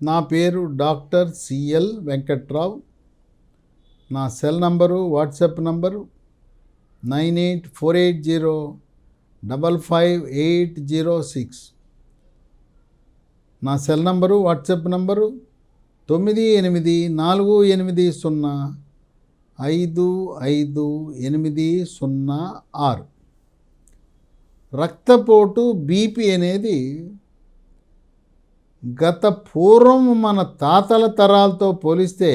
నా పేరు doctor CL Venkatrao. నా సెల్ నంబరు, వాట్సాప్ నంబరు 9848055806. నా సెల్ నంబరు, వాట్సాప్ నంబరు 9848055806. రక్తపోటు బీపీ అనేది గత పూర్వం మన తాతల తరాలతో పోలిస్తే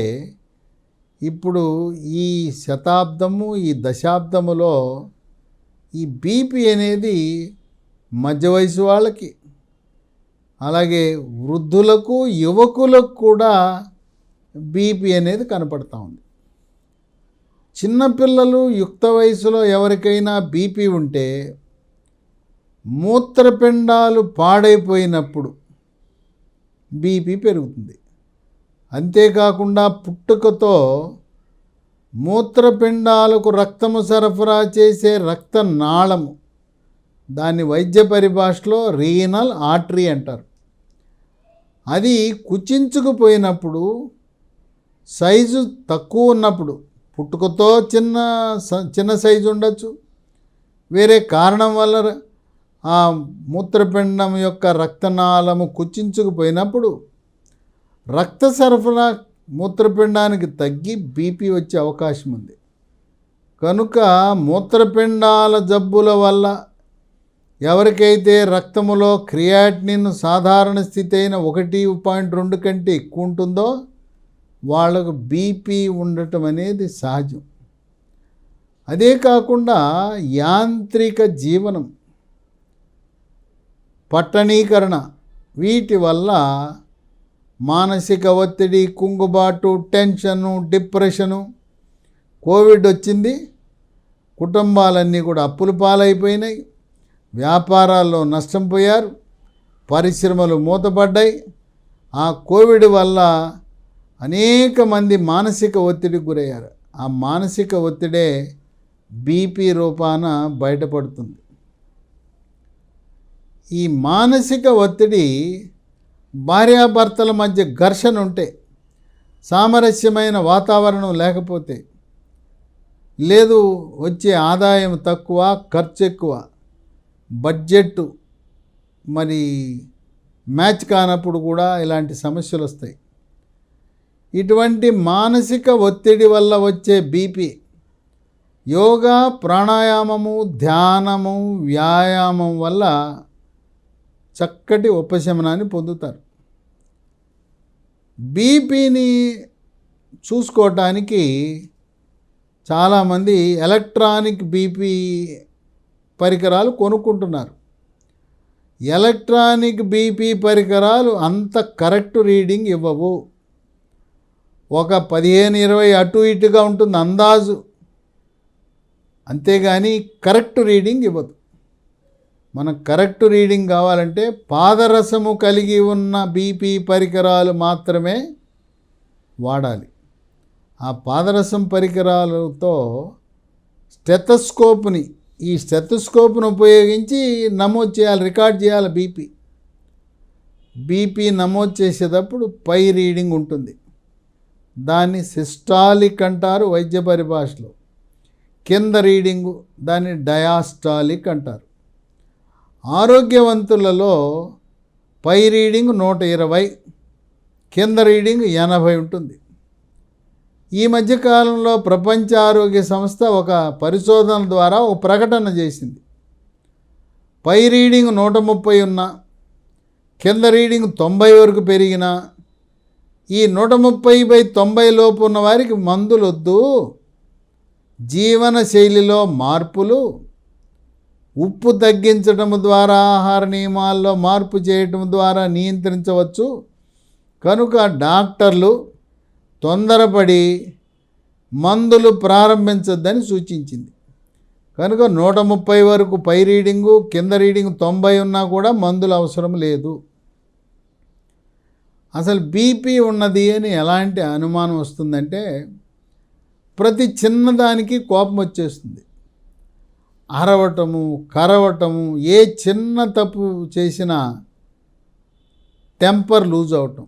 ఇప్పుడు ఈ శతాబ్దము, ఈ దశాబ్దములో ఈ బీపీ అనేది మధ్య వయసు వాళ్ళకి, అలాగే వృద్ధులకు, యువకులకు కూడా బీపీ అనేది కనపడతా ఉంది. చిన్నపిల్లలు, యుక్త వయసులో ఎవరికైనా బీపీ ఉంటే మూత్రపిండాలు పాడైపోయినప్పుడు బీపీ పెరుగుతుంది. అంతేకాకుండా పుట్టుకతో మూత్రపిండాలకు రక్తము సరఫరా చేసే రక్తనాళము, దాన్ని వైద్య పరిభాషలో రీనల్ ఆర్టరీ అంటారు. అది కుచించుకుపోయినప్పుడు, సైజు తక్కువ ఉన్నప్పుడు, పుట్టుకతో చిన్న సైజు ఉండొచ్చు, వేరే కారణం వల్ల ఆ మూత్రపిండం యొక్క రక్తనాళము కుచించుకుపోయినప్పుడు రక్త సరఫరా మూత్రపిండానికి తగ్గి బీపీ వచ్చే అవకాశం ఉంది. కనుక మూత్రపిండాల జబ్బుల వల్ల ఎవరికైతే రక్తములో క్రియాటినిన్ సాధారణ స్థితి అయిన 1.2 కంటే ఎక్కువ ఉంటుందో వాళ్ళకు బీపీ ఉండటం అనేది సహజం. అదే కాకుండా యాంత్రిక జీవనం, పట్టణీకరణ, వీటి వల్ల మానసిక ఒత్తిడి, కుంగుబాటు, టెన్షను, డిప్రెషను, కోవిడ్ వచ్చింది, కుటుంబాలన్నీ కూడా అప్పుల పాలైపోయినాయి, వ్యాపారాల్లో నష్టం పోయారు, పరిశ్రమలు మూతపడ్డాయి. ఆ కోవిడ్ వల్ల అనేక మంది మానసిక ఒత్తిడికి గురయ్యారు. ఆ మానసిక ఒత్తిడే బీపీ రూపాన బయటపడుతుంది. ఈ మానసిక ఒత్తిడి భార్యాభర్తల మధ్య ఘర్షణ ఉంటే, సామరస్యమైన వాతావరణం లేకపోతే, లేదు వచ్చే ఆదాయం తక్కువ, ఖర్చు ఎక్కువ, బడ్జెట్ మరి మ్యాచ్ కానప్పుడు కూడా ఇలాంటి సమస్యలు వస్తాయి. ఇటువంటి మానసిక ఒత్తిడి వల్ల వచ్చే బీపీ యోగా, ప్రాణాయామము, ధ్యానము, వ్యాయామం వల్ల చక్కటి ఉపశమనాన్ని పొందుతారు. బీపీని చూసుకోవటానికి చాలామంది ఎలక్ట్రానిక్ బీపీ పరికరాలు కొనుక్కుంటున్నారు. ఎలక్ట్రానిక్ బీపీ పరికరాలు అంత కరెక్ట్ రీడింగ్ ఇవ్వవు. ఒక 15-20 అటు ఇటుగా ఉంటుంది అందాజు, అంతేగాని కరెక్ట్ రీడింగ్ ఇవ్వదు. మనకు కరెక్ట్ రీడింగ్ కావాలంటే పాదరసము కలిగి ఉన్న బీపీ పరికరాలు మాత్రమే వాడాలి. ఆ పాదరసం పరికరాలతో ఈ స్టెథోస్కోప్ను ఉపయోగించి నమోదు చేయాలి, రికార్డ్ చేయాలి. బీపీ నమోదు చేసేటప్పుడు పై రీడింగ్ ఉంటుంది, దాన్ని సిస్టాలిక్ అంటారు వైద్య పరిభాషలో. కింద రీడింగు దాన్ని డయాస్టాలిక్ అంటారు. ఆరోగ్యవంతులలో పై రీడింగ్ 120, కింద రీడింగ్ 80 ఉంటుంది. ఈ మధ్యకాలంలో ప్రపంచ ఆరోగ్య సంస్థ ఒక పరిశోధన ద్వారా ఒక ప్రకటన చేసింది. పై రీడింగ్ 130 ఉన్నా, కింద రీడింగ్ 90 వరకు పెరిగినా, ఈ 130/90 లోపు ఉన్న వారికి మందులు వద్దు, జీవన శైలిలో మార్పులు, ఉప్పు తగ్గించడం ద్వారా, ఆహార నియమాల్లో మార్పు చేయటం ద్వారా నియంత్రించవచ్చు. కనుక డాక్టర్లు తొందరపడి మందులు ప్రారంభించొద్దని సూచించింది. కనుక 130 వరకు పై రీడింగు, కింద రీడింగ్ 90 ఉన్నా కూడా మందులు అవసరం లేదు. అసలు బీపీ ఉన్నది అని ఎలాంటి అనుమానం వస్తుందంటే, ప్రతి చిన్నదానికి కోపం వచ్చేస్తుంది. అరవటము, కరవటము, ఏ చిన్న తప్పు చేసినా టెంపర్ లూజ్ అవటం,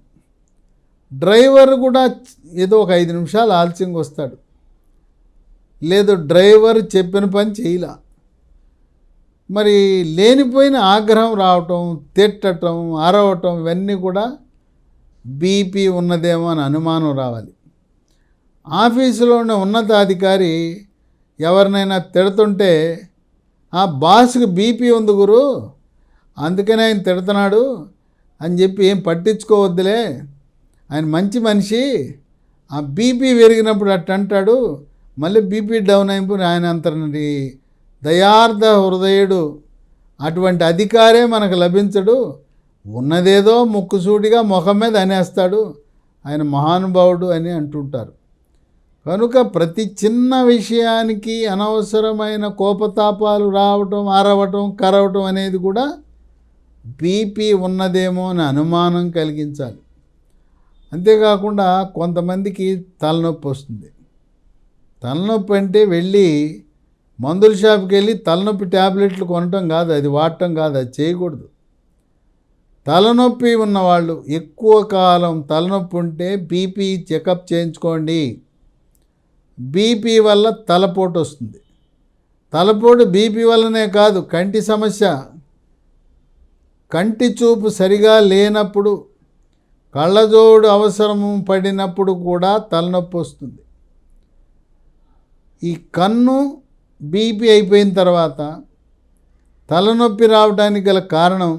డ్రైవర్ కూడా ఏదో ఒక 5 నిమిషాలు ఆలస్యంగా వస్తాడు, లేదు డ్రైవర్ చెప్పిన పని చేయలా. మరి లేనిపోయిన ఆగ్రహం రావటం, తిట్టటం, అరవటం ఇవన్నీ కూడా బీపీ ఉన్నదేమో అని అనుమానం రావాలి. ఆఫీసులో ఉన్న ఉన్నతాధికారి ఎవరినైనా తిడుతుంటే ఆ బాస్కి బీపీ ఉంది గురు, అందుకనే ఆయన తిడుతున్నాడు అని చెప్పి ఏం పట్టించుకోవద్దులే, ఆయన మంచి మనిషి, ఆ బీపీ పెరిగినప్పుడు అట్ట అంటాడు, మళ్ళీ బీపీ డౌన్ అయిపోయి ఆయన అంతటి దయార్థ హృదయుడు అటువంటి అధికారే మనకు లభించడు, ఉన్నదేదో ముక్కుసూటిగా ముఖం మీద అనేస్తాడు, ఆయన మహానుభావుడు అని అంటుంటారు. కనుక ప్రతి చిన్న విషయానికి అనవసరమైన కోపతాపాలు రావటం, అరవటం, కరవటం అనేది కూడా బీపీ ఉన్నదేమో అని అనుమానం కలిగించాలి. అంతేకాకుండా కొంతమందికి తలనొప్పి వస్తుంది. తలనొప్పి అంటే వెళ్ళి మందుల షాప్కి వెళ్ళి తలనొప్పి ట్యాబ్లెట్లు కొనటం కాదు, అది వాడటం కాదు, అది చేయకూడదు. తలనొప్పి ఉన్నవాళ్ళు ఎక్కువ కాలం తలనొప్పి ఉంటే బీపీ చెకప్ చేయించుకోండి. బీపీ వల్ల తలపోటు వస్తుంది. తలపోటు బీపీ వల్లనే కాదు, కంటి సమస్య, కంటి చూపు సరిగా లేనప్పుడు, కళ్ళజోడు అవసరము పడినప్పుడు కూడా తలనొప్పి వస్తుంది. ఈ కన్ను బీపీ అయిపోయిన తర్వాత తలనొప్పి రావడానికి గల కారణం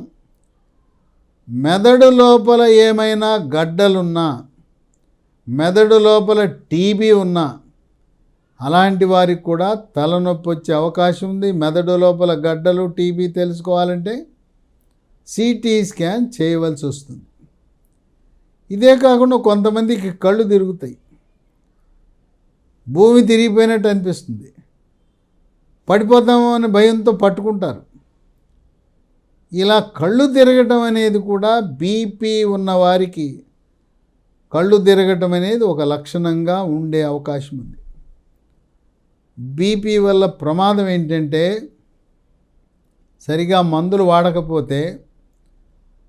మెదడు లోపల ఏమైనా గడ్డలున్నా, మెదడు లోపల టీబీ ఉన్నా అలాంటి వారికి కూడా తలనొప్పి వచ్చే అవకాశం ఉంది. మెదడు లోపల గడ్డలు, టీబీ తెలుసుకోవాలంటే సిటీ స్కాన్ చేయవలసి వస్తుంది. ఇదే కాకుండా కొంతమందికి కళ్ళు తిరుగుతాయి, భూమి తిరిగిపోయినట్టు అనిపిస్తుంది, పడిపోతామో అని భయంతో పట్టుకుంటారు. ఇలా కళ్ళు తిరగటం అనేది కూడా బీపీ ఉన్నవారికి కళ్ళు తిరగటం అనేది ఒక లక్షణంగా ఉండే అవకాశం ఉంది. బీపీ వల్ల ప్రమాదం ఏంటంటే సరిగా మందులు వాడకపోతే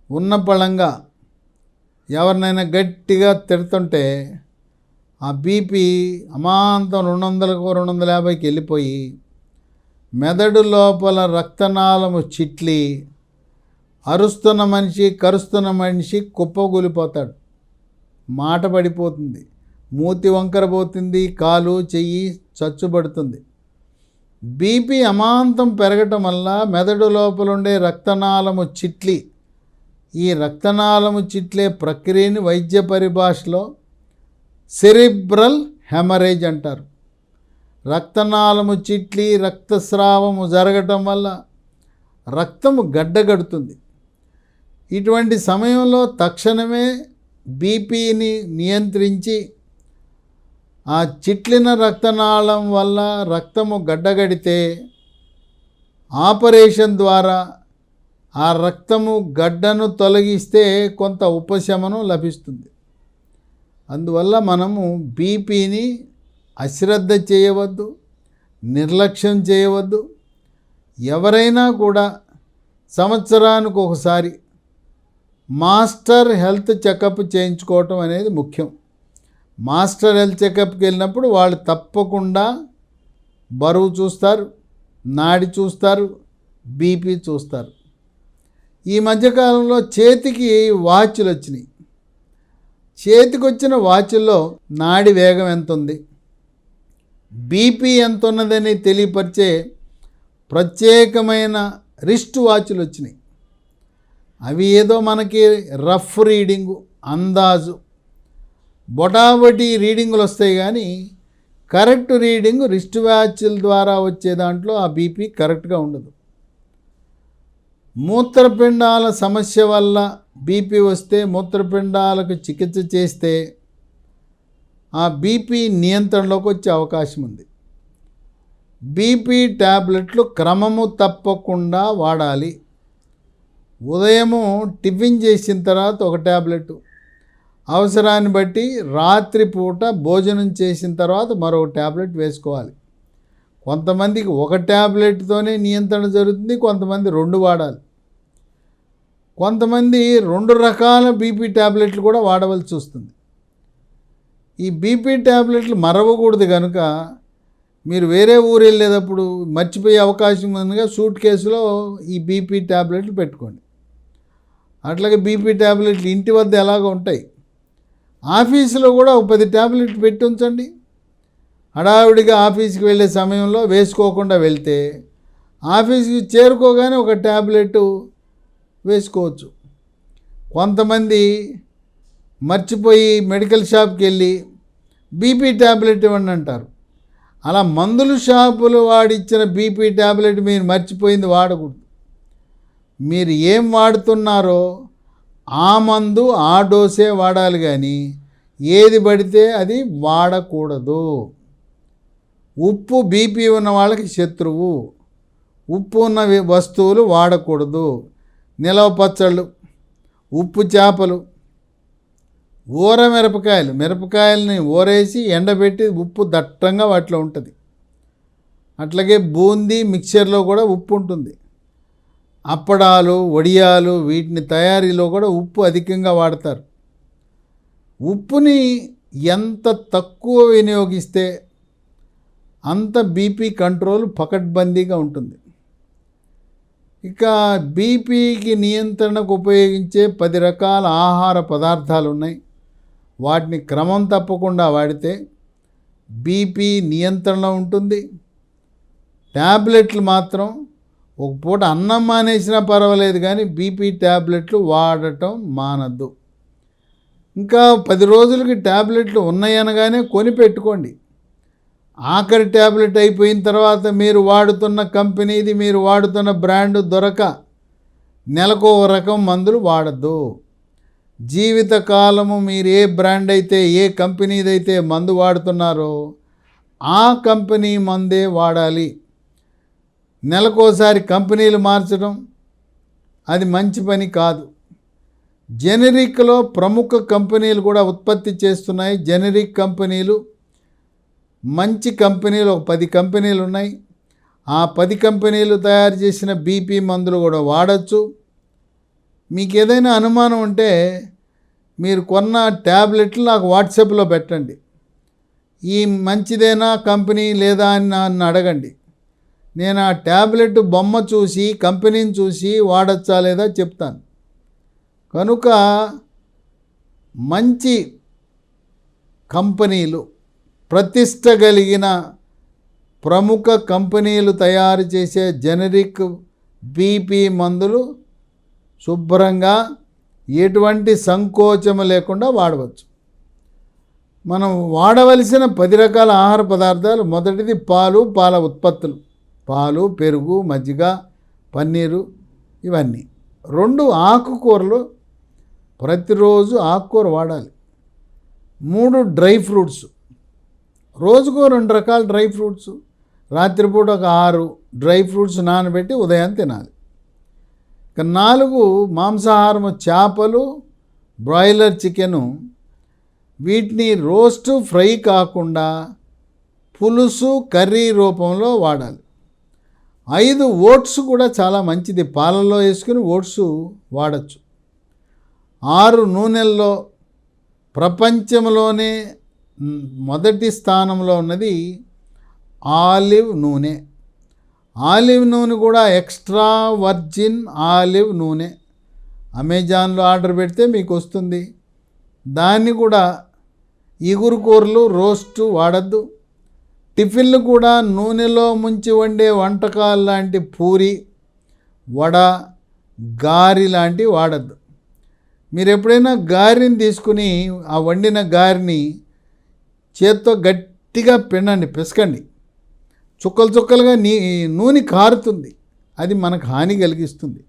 ఉన్న పళంగా ఎవరినైనా గట్టిగా తిడుతుంటే ఆ బీపీ అమాంతం 200కు 250కి వెళ్ళిపోయి మెదడు లోపల రక్తనాళము చిట్లి అరుస్తున్న మనిషి, కరుస్తున్న మనిషి కుప్పగూలిపోతాడు, మాట పడిపోతుంది, మూతి వంకరపోతుంది, కాలు చెయ్యి చచ్చుబడుతుంది. బీపీ అమాంతం పెరగటం వల్ల మెదడు లోపల ఉండే రక్తనాళము చిట్లి, ఈ రక్తనాళము చిట్లే ప్రక్రియని వైద్య పరిభాషలో సెరిబ్రల్ హెమరేజ్ అంటారు. రక్తనాళము చిట్లి రక్తస్రావము జరగటం వల్ల రక్తము గడ్డగడుతుంది. ఇటువంటి సమయంలో తక్షణమే బీపీని నియంత్రించి ఆ చిట్లిన రక్తనాళం వల్ల రక్తము గడ్డగడితే ఆపరేషన్ ద్వారా ఆ రక్తము గడ్డను తొలగిస్తే కొంత ఉపశమనం లభిస్తుంది. అందువల్ల మనము బీపీని అశ్రద్ధ చేయవద్దు, నిర్లక్ష్యం చేయవద్దు. ఎవరైనా కూడా సంవత్సరానికి ఒకసారి మాస్టర్ హెల్త్ చెకప్ చేయించుకోవటం అనేది ముఖ్యం. మాస్టర్ హెల్త్ చెకప్కి వెళ్ళినప్పుడు వాళ్ళు తప్పకుండా బరువు చూస్తారు, నాడి చూస్తారు, బీపీ చూస్తారు. ఈ మధ్యకాలంలో చేతికి వాచ్లు వచ్చినాయి. చేతికి వచ్చిన వాచ్ల్లో నాడి వేగం ఎంత ఉంది, బీపీ ఎంత ఉన్నదని తెలియపరిచే ప్రత్యేకమైన రిస్ట్ వాచ్లు వచ్చినాయి. అవి ఏదో మనకి రఫ్ రీడింగు, అందాజు, బొటాబొటి రీడింగులు వస్తాయి, కానీ కరెక్ట్ రీడింగు రిస్ట్ వాచ్ల ద్వారా వచ్చే దాంట్లో ఆ బీపీ కరెక్ట్గా ఉండదు. మూత్రపిండాల సమస్య వల్ల బీపీ వస్తే మూత్రపిండాలకు చికిత్స చేస్తే ఆ బీపీ నియంత్రణలోకి వచ్చే అవకాశం ఉంది. బీపీ ట్యాబ్లెట్లు క్రమము తప్పకుండా వాడాలి. ఉదయము టిఫిన్ చేసిన తర్వాత ఒక ట్యాబ్లెట్, అవసరాన్ని బట్టి రాత్రిపూట భోజనం చేసిన తర్వాత మరొక ట్యాబ్లెట్ వేసుకోవాలి. కొంతమందికి ఒక ట్యాబ్లెట్తోనే నియంత్రణ జరుగుతుంది, కొంతమంది 2 వాడాలి. కొంతమంది 2 రకాల బీపీ ట్యాబ్లెట్లు కూడా వాడవలసి వస్తుంది. ఈ బీపీ ట్యాబ్లెట్లు మరవకూడదు కనుక మీరు వేరే ఊరు వెళ్ళేటప్పుడు మర్చిపోయే అవకాశం ఉందిగా సూట్ కేసులో ఈ బీపీ ట్యాబ్లెట్లు పెట్టుకోండి. అట్లాగే బీపీ ట్యాబ్లెట్లు ఇంటి వద్ద ఎలాగో ఉంటాయి. ఆఫీసులో కూడా ఒక 10 ట్యాబ్లెట్లు పెట్టి ఉంచండి. హడావిడిగా ఆఫీస్కి వెళ్ళే సమయంలో వేసుకోకుండా వెళ్తే ఆఫీస్కి చేరుకోగానే ఒక ట్యాబ్లెట్ వేసుకోవచ్చు. కొంతమంది మర్చిపోయి మెడికల్ షాప్కి వెళ్ళి బీపీ ట్యాబ్లెట్ ఇవ్వండి అంటారు. అలా మందుల షాపులు వాడిచ్చిన బీపీ ట్యాబ్లెట్ మీరు మర్చిపోయింది వాడకూడదు. మీరు ఏం వాడుతున్నారో ఆ మందు ఆ డోసే వాడాలి, కానీ ఏది పడితే అది వాడకూడదు. ఉప్పు బీపీ ఉన్న వాళ్ళకి శత్రువు. ఉప్పు ఉన్న వస్తువులు వాడకూడదు. నిలవ పచ్చళ్ళు, ఉప్పు చేపలు, ఊర మిరపకాయలని ఊరేసి ఎండబెట్టి ఉప్పు దట్టంగా వాటిలో ఉంటుంది. అట్లాగే బూందీ మిక్చర్లో కూడా ఉప్పు ఉంటుంది. అప్పడాలు, వడియాలు వీటిని తయారీలో కూడా ఉప్పు అధికంగా వాడతారు. ఉప్పుని ఎంత తక్కువ వినియోగిస్తే అంత బీపీ కంట్రోల్ పకడ్బందీగా ఉంటుంది. ఇక బీపీకి నియంత్రణకు ఉపయోగించే 10 రకాల ఆహార పదార్థాలు ఉన్నాయి. వాటిని క్రమం తప్పకుండా వాడితే బీపీ నియంత్రణలో ఉంటుంది. ట్యాబ్లెట్లు మాత్రం ఒక పూట అన్నం మానేసినా పర్వాలేదు, కానీ బీపీ ట్యాబ్లెట్లు వాడటం మానద్దు. ఇంకా 10 రోజులకి ట్యాబ్లెట్లు ఉన్నాయనగానే కొని పెట్టుకోండి. ఆఖరి ట్యాబ్లెట్ అయిపోయిన తర్వాత మీరు వాడుతున్న కంపెనీది, మీరు వాడుతున్న బ్రాండ్ దొరక నెలకు ఒక రకం మందులు వాడద్దు. జీవితకాలము మీరు ఏ బ్రాండ్ అయితే, ఏ కంపెనీదైతే మందు వాడుతున్నారో ఆ కంపెనీ మందే వాడాలి. నెలకోసారి కంపెనీలు మార్చడం అది మంచి పని కాదు. జెనరిక్లో ప్రముఖ కంపెనీలు కూడా ఉత్పత్తి చేస్తున్నాయి. జెనరిక్ కంపెనీలు, మంచి కంపెనీలు ఒక 10 కంపెనీలు ఉన్నాయి. ఆ 10 కంపెనీలు తయారు చేసిన బీపీ మందులు కూడా వాడచ్చు. మీకు ఏదైనా అనుమానం ఉంటే మీరు కొన్న ట్యాబ్లెట్లు నాకు వాట్సాప్లో పెట్టండి. ఈ మంచిదేనా కంపెనీ లేదా అని నన్ను అడగండి. నేను ఆ ట్యాబ్లెట్ బొమ్మ చూసి కంపెనీని చూసి వాడచ్చా లేదా చెప్తాను. కనుక మంచి కంపెనీలు, ప్రతిష్ట కలిగిన ప్రముఖ కంపెనీలు తయారు చేసే జెనరిక్ బీపీ మందులు శుభ్రంగా ఎటువంటి సంకోచము లేకుండా వాడవచ్చు. మనం వాడవలసిన 10 రకాల ఆహార పదార్థాలు: మొదటిది పాలు, పాల ఉత్పత్తులు, పాలు, పెరుగు, మజ్జిగ, పన్నీరు, ఇవన్నీ. 2 ఆకుకూరలు, ప్రతిరోజు ఆకుకూర వాడాలి. 3 డ్రై ఫ్రూట్స్, రోజుకో 2 రకాల డ్రై ఫ్రూట్స్. రాత్రిపూట ఒక 6 డ్రై ఫ్రూట్స్ నానబెట్టి ఉదయం తినాలి. ఇక 4 మాంసాహారము: చేపలు, బ్రాయిలర్ చికెను. వీటిని రోస్ట్, ఫ్రై కాకుండా పులుసు, కర్రీ రూపంలో వాడాలి. 5 ఓట్స్ కూడా చాలా మంచిది, పాలల్లో వేసుకుని ఓట్స్ వాడచ్చు. 6 నూనెల్లో ప్రపంచంలోనే మొదటి స్థానంలో ఉన్నది ఆలివ్ నూనె. ఆలివ్ నూనె కూడా ఎక్స్ట్రా వర్జిన్ ఆలివ్ నూనె. అమెజాన్లో ఆర్డర్ పెడితే మీకు వస్తుంది. దాన్ని కూడా ఇగురు కూరలు, రోస్టు వాడద్దు. టిఫిన్లు కూడా నూనెలో ముంచి వండే వంటకాలు లాంటి పూరి, వడ, గారి లాంటివి వాడద్దు. మీరు ఎప్పుడైనా గారిని తీసుకుని ఆ వండిన గారిని చేత్తో గట్టిగా పిండండి, పిసకండి. చుక్కలు చుక్కలుగా నూనె కారుతుంది. అది మనకు హాని కలిగిస్తుంది.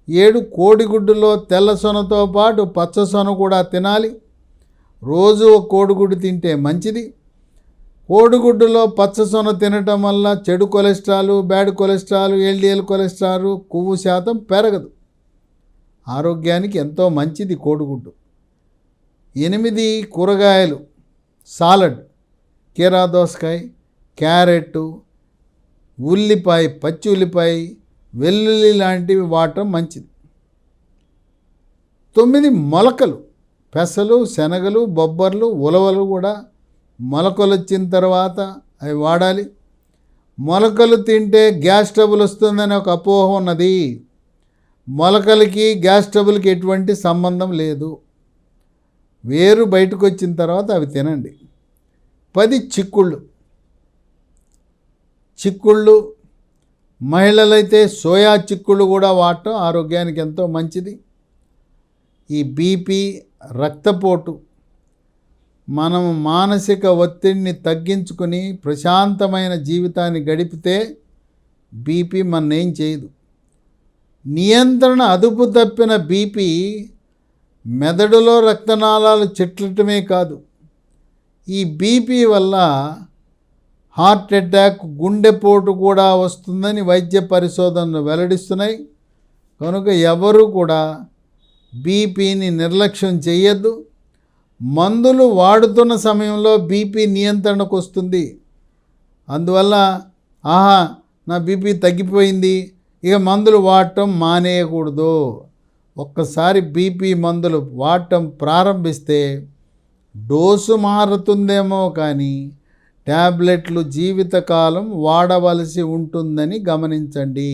7 కోడిగుడ్డులో తెల్ల సొనతో పాటు పచ్చ సొన కూడా తినాలి. రోజు ఒక కోడిగుడ్డు తింటే మంచిది. కోడిగుడ్డులో పచ్చ సొన తినటం వల్ల చెడు cholesterol, bad cholesterol, LDL cholesterol, కొవ్వు శాతం పెరగదు. ఆరోగ్యానికి ఎంతో మంచిది కోడిగుడ్డు. 8 కూరగాయలు, సాలడ్, కీరా దోసకాయ, క్యారెట్, ఉల్లిపాయ, పచ్చి ఉల్లిపాయ, వెల్లుల్లి లాంటివి వాడటం మంచిది. 9 మొలకలు, పెసలు, శనగలు, బొబ్బర్లు, ఉలవలు కూడా మొలకలు వచ్చిన తర్వాత అవి వాడాలి. మొలకలు తింటే గ్యాస్ ట్రబుల్ వస్తుందని ఒక అపోహ ఉన్నది. మొలకలకి గ్యాస్ ట్రబుల్కి ఎటువంటి సంబంధం లేదు. వేరు బయటకు వచ్చిన తర్వాత అవి తినండి. 10 చిక్కుళ్ళు, మహిళలైతే సోయా చిక్కుళ్ళు కూడా వాడటం ఆరోగ్యానికి ఎంతో మంచిది. ఈ బీపీ, రక్తపోటు, మనం మానసిక ఒత్తిడిని తగ్గించుకుని ప్రశాంతమైన జీవితాన్ని గడిపితే బీపీ మన్నేం చేయదు. నియంత్రణ అదుపు తప్పిన బీపీ మెదడులో రక్తనాళాలు చెట్లటమే కాదు, ఈ బీపీ వల్ల హార్ట్ అటాక్, గుండెపోటు కూడా వస్తుందని వైద్య పరిశోధనలు వెల్లడిస్తున్నాయి. కనుక ఎవరు కూడా బీపీని నిర్లక్ష్యం చేయొద్దు. మందులు వాడుతున్న సమయంలో బీపీ నియంత్రణకు వస్తుంది. అందువల్ల నా బీపీ తగ్గిపోయింది, ఇక మందులు వాడటం మానేయకూడదు. ఒక్కసారి బీపీ మందులు వాడటం ప్రారంభిస్తే డోసు మారుతుందేమో కానీ ట్యాబ్లెట్లు జీవితకాలం వాడవలసి ఉంటుందని గమనించండి.